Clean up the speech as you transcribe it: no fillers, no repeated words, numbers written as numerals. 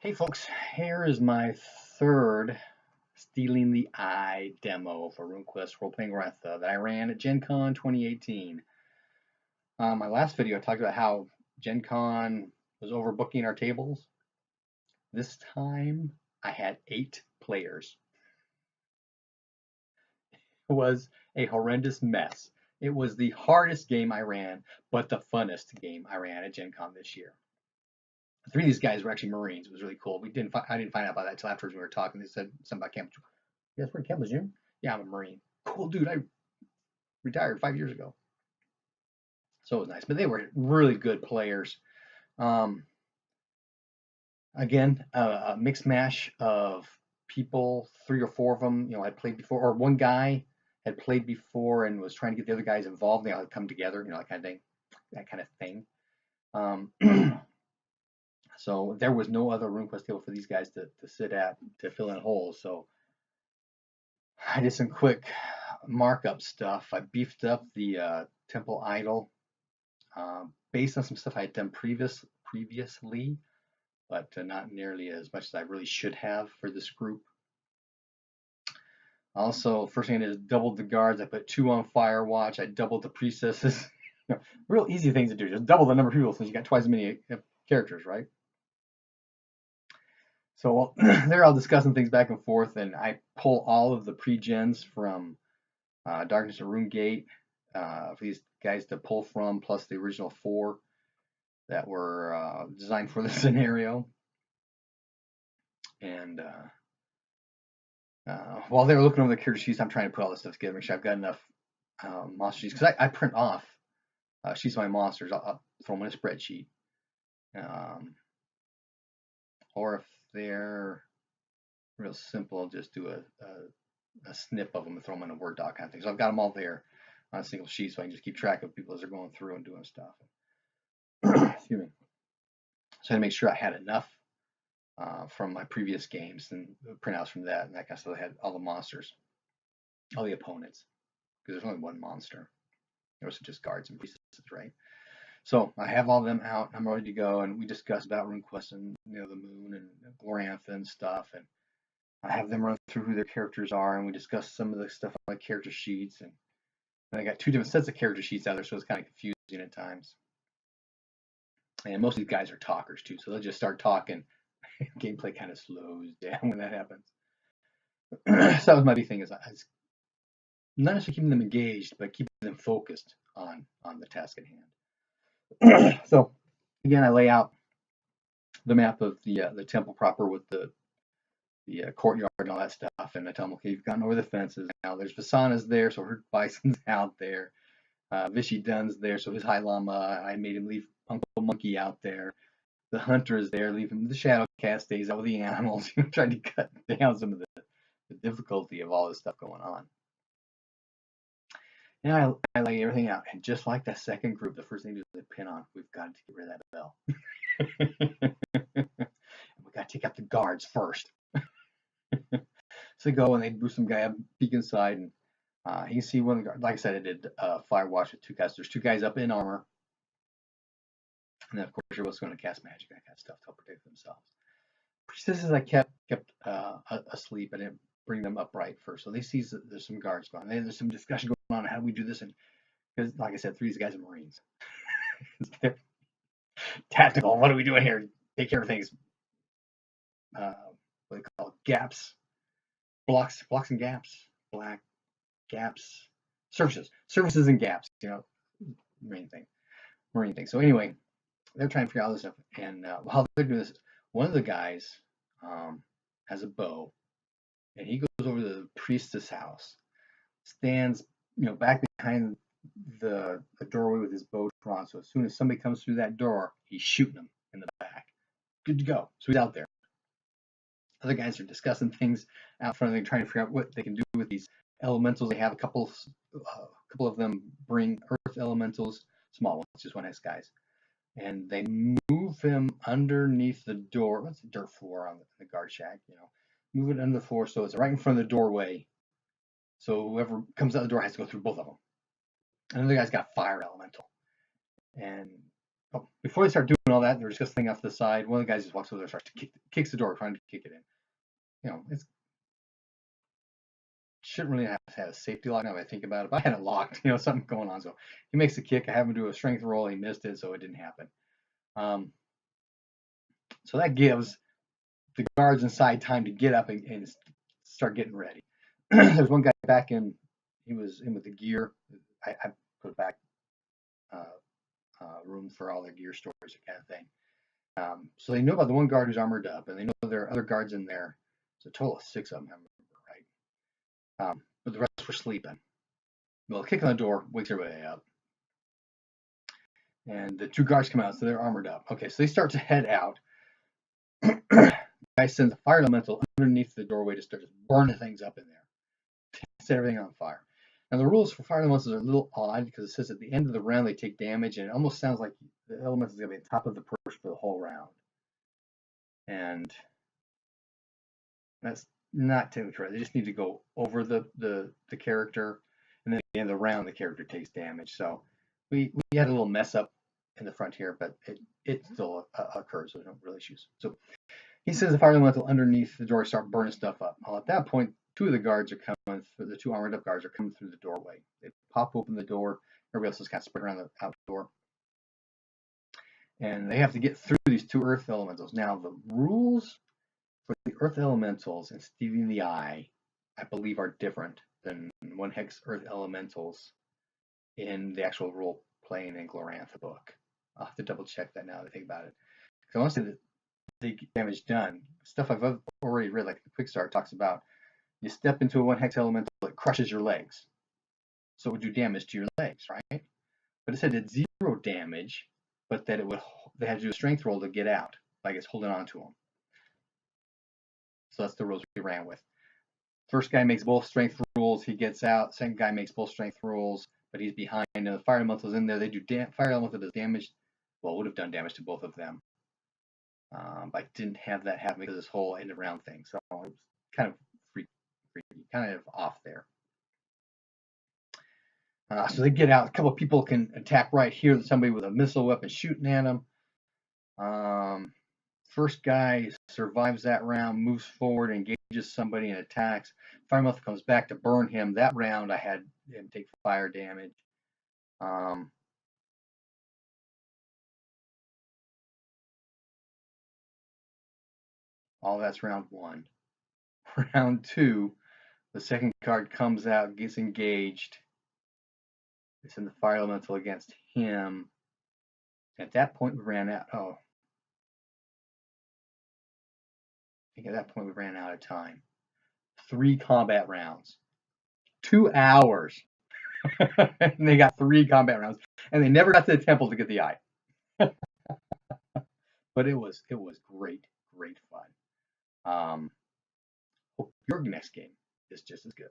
Hey folks, here is my third Stealing the Eye demo for RuneQuest role-playing Retha that I ran at GenCon 2018. My last video I talked about how GenCon was overbooking our tables. This time I had 8 players. It was a horrendous mess. It was the hardest game I ran, but the funnest game I ran at GenCon this year. 3 of these guys were actually Marines. It was really cool. I didn't find out about that until afterwards when we were talking. They said something about Camp. Yes, we're in Camp Lejeune? Yeah, I'm a Marine. Cool, dude. I retired 5 years ago. So it was nice. But they were really good players. Again, a mixed mash of people, 3 or 4 of them, had played before, or one guy had played before and was trying to get the other guys involved. They all had come together, that kind of thing. So there was no other RuneQuest table for these guys to sit at to fill in holes. So I did some quick markup stuff. I beefed up the temple idol based on some stuff I had done previously, but not nearly as much as I really should have for this group. Also, first thing I did is doubled the guards. I put 2 on Firewatch. I doubled the priestesses. Real easy things to do. Just double the number of people since you got twice as many characters, right? So they're all discussing things back and forth, and I pull all of the pre-gens from Darkness of Runegate for these guys to pull from, plus the original 4 that were designed for this scenario. And while they were looking over the character sheets, I'm trying to put all this stuff together, make sure I've got enough monster sheets, because I print off sheets of my monsters. I'll throw them in a spreadsheet. Or if they're real simple, I'll just do a snip of them and throw them in a Word doc kind of thing. So I've got them all there on a single sheet, so I can just keep track of people as they're going through and doing stuff. Excuse me. So I had to make sure I had enough from my previous games and printouts from that and that kind of stuff. I had all the monsters, all the opponents, because there's only one monster. There was just guards and pieces, right? So I have all of them out. I'm ready to go, and we discussed about RuneQuest and the moon and Glorantha and stuff, and I have them run through who their characters are, and we discussed some of the stuff on the character sheets, and I got 2 different sets of character sheets out there, so it's kind of confusing at times. And most of these guys are talkers too, so they'll just start talking. Gameplay kind of slows down when that happens. So that was my big thing, is not necessarily keeping them engaged, but keeping them focused on the task at hand. So again, I lay out the map of the temple proper with the courtyard and all that stuff, and I tell them, okay, you've gotten over the fences now. There's Vasana's there, so her bison's out there. Vishy Dun's there, so his High Llama, I made him leave Uncle Monkey out there. The hunter is there, leaving the Shadow Cat stays out with the animals. Trying to cut down some of the difficulty of all this stuff going on. And I lay everything out, and just like that second group, the first thing to do is pin on. We've got to get rid of that bell. We got to take out the guards first. So they go and they boost some guy up, peek inside, and you can see one of the guards. Like I said, I did Firewatch with 2 guys. There's 2 guys up in armor, and then of course you're also going to cast magic, that kind of stuff to help protect themselves. Priestesses I kept asleep. I didn't bring them upright first, so they see there's some guards going. There's some discussion going on how do we do this, and because like I said, 3 of these guys are Marines. They're tactical. What are we doing here? Take care of things. What do they call it? Gaps, blocks and gaps, black gaps, surfaces and gaps. Marine thing. So anyway, they're trying to figure out all this stuff, and while they're doing this, one of the guys has a bow, and he goes over to the priestess house, stands back behind the doorway with his bow drawn. So as soon as somebody comes through that door, he's shooting them in the back. Good to go. So he's out there. Other guys are discussing things out front. They're trying to figure out what they can do with these elementals. They have a couple of them bring earth elementals, small ones, just 1x guys, and they move him underneath the door. What's the dirt floor on the guard shack? Move it under the floor so it's right in front of the doorway. So whoever comes out the door has to go through both of them. Another guy's got fire elemental, and oh, before they start doing all that, they're just thing off to the side. One of the guys just walks over there, starts to kicks the door, trying to kick it in. You know, it shouldn't really have to have a safety lock now that I think about it. But I had it locked, you know, something going on. So he makes the kick. I have him do a strength roll. He missed it, so it didn't happen. So that gives the guards inside time to get up and start getting ready. There's one guy back in. He was in with the gear. I put back room for all their gear storage, kind of thing. So they know about the one guard who's armored up, and they know there are other guards in there. It's a total of 6 of them, I remember, right? But the rest were sleeping. Well, a kick on the door wakes everybody up. And the 2 guards come out, so they're armored up. Okay, so they start to head out. The guy sends a fire elemental underneath the doorway to start burning things up in there. Set everything on fire. Now, the rules for fire elementals are a little odd because it says at the end of the round they take damage, and it almost sounds like the elemental is going to be on top of the person for the whole round. And that's not technically right. They just need to go over the character, and then at the end of the round, the character takes damage. So we had a little mess up in the front here, but it still occurs, so no real issues. So he says the fire elemental underneath the door start burning stuff up. Well, at that point, 2 of the guards are coming through, the 2 armored up guards are coming through the doorway. They pop open the door. Everybody else is kind of spread around the outdoor. And they have to get through these 2 earth elementals. Now, the rules for the earth elementals in Stealing the Eye, I believe, are different than 1 hex earth elementals in the actual role playing in Glorantha book. I'll have to double check that now that I think about it. Because I want to say that the damage done, stuff I've already read, like the Quick Start talks about, you step into a 1 hex elemental, it crushes your legs. So it would do damage to your legs, right? But it said it's 0 damage, but that they had to do a strength roll to get out, like it's holding on to them. So that's the rules we ran with. First guy makes both strength rolls, he gets out. Second guy makes both strength rolls, but he's behind. And the fire elemental's in there. They do fire elemental does damage. Well, would have done damage to both of them. But I didn't have that happen because of this whole end of round thing. So it was kind of freaky, kind of off there. So they get out. A couple of people can attack right here. There's somebody with a missile weapon shooting at them. First guy survives that round, moves forward, engages somebody and attacks. Fire elemental comes back to burn him. That round I had him take fire damage. All that's round 1. Round 2, the second card comes out, gets engaged. They send the fire elemental against him. At that point, we ran out. Oh, I think at that point we ran out of time. 3 combat rounds, 2 hours. And they got 3 combat rounds, and they never got to the temple to get the eye. But it was great fun. Hope your next game is just as good.